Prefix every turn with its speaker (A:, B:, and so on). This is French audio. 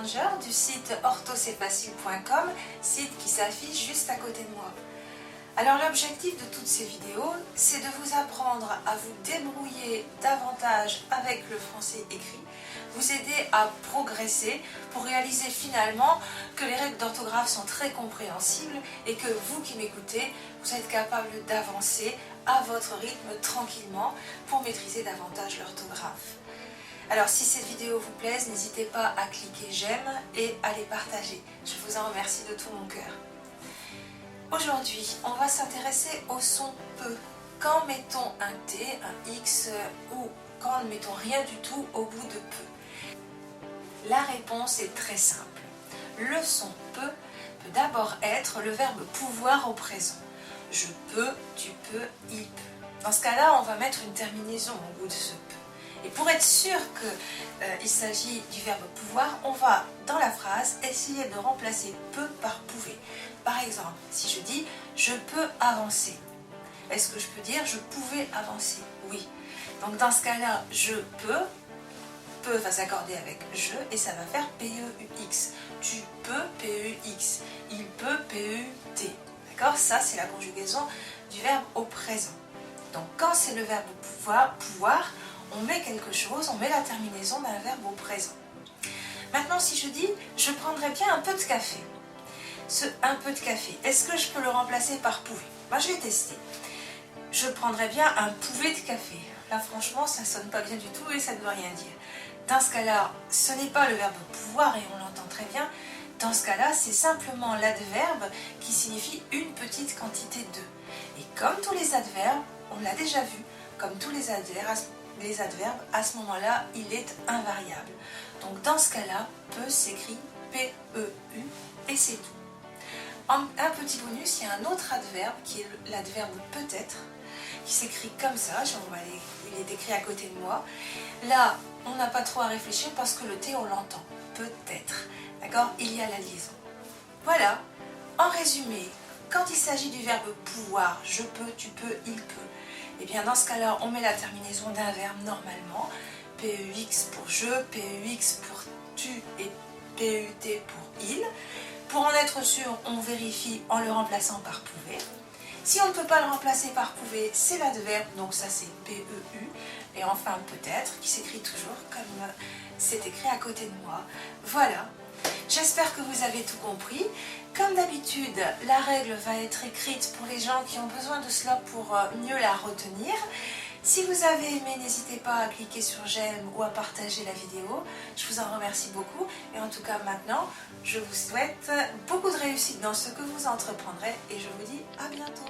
A: Ranger du site orthocetfacile.com, site qui s'affiche juste à côté de moi. Alors l'objectif de toutes ces vidéos, c'est de vous apprendre à vous débrouiller davantage avec le français écrit, vous aider à progresser pour réaliser finalement que les règles d'orthographe sont très compréhensibles et que vous qui m'écoutez, vous êtes capable d'avancer à votre rythme tranquillement pour maîtriser davantage l'orthographe. Alors si cette vidéo vous plaise, n'hésitez pas à cliquer j'aime et à les partager. Je vous en remercie de tout mon cœur. Aujourd'hui, on va s'intéresser au son peu. Quand mettons un T, un X ou quand ne mettons rien du tout au bout de peu. La réponse est très simple. Le son peut d'abord être le verbe pouvoir au présent. Je peux, tu peux, il peut. Dans ce cas-là, on va mettre une terminaison au bout de ce peut. Et pour être sûr qu'il s'agit du verbe pouvoir, on va, dans la phrase, essayer de remplacer peut par pouvait. Par exemple, si je dis « je peux avancer », est-ce que je peux dire « je pouvais avancer » ? Oui. Donc dans ce cas-là, « je peux », peut va s'accorder avec « je » et ça va faire P-E-U-X. Tu peux, P-E-U-X. Il peut, P-E-U-T. D'accord ? Ça, c'est la conjugaison du verbe au présent. Donc quand c'est le verbe pouvoir, on met quelque chose, on met la terminaison d'un verbe au présent. Maintenant, si je dis « je prendrais bien un peu de café », ce « un peu de café », est-ce que je peux le remplacer par « pouvait » ? Moi, je vais tester. Je prendrais bien un pouvet de café. Là, franchement, ça ne sonne pas bien du tout et ça ne veut rien dire. Dans ce cas-là, ce n'est pas le verbe pouvoir et on l'entend très bien. Dans ce cas-là, c'est simplement l'adverbe qui signifie une petite quantité de. Et comme tous les adverbes, on l'a déjà vu, comme tous les adverbes, à ce moment-là, il est invariable. Donc dans ce cas-là, peut s'écrit P-E-U et c'est tout. Un petit bonus, il y a un autre adverbe qui est l'adverbe peut-être, qui s'écrit comme ça, il est écrit à côté de moi. Là, on n'a pas trop à réfléchir parce que le T, on l'entend, peut-être. D'accord ? Il y a la liaison. Voilà, en résumé, quand il s'agit du verbe pouvoir, je peux, tu peux, il peut, et bien dans ce cas-là, on met la terminaison d'un verbe normalement, P-E-X pour je, P-E-X pour tu et P-E-U-T pour il. Pour en être sûr, on vérifie en le remplaçant par pouvait. Si on ne peut pas le remplacer par pouvait, c'est l'adverbe, donc ça c'est P-E-U. Et enfin peut-être, qui s'écrit toujours comme c'est écrit à côté de moi. Voilà, j'espère que vous avez tout compris. Comme d'habitude, la règle va être écrite pour les gens qui ont besoin de cela pour mieux la retenir. Si vous avez aimé, n'hésitez pas à cliquer sur j'aime ou à partager la vidéo. Je vous en remercie beaucoup. Et en tout cas maintenant, je vous souhaite beaucoup de réussite dans ce que vous entreprendrez et je vous dis à bientôt.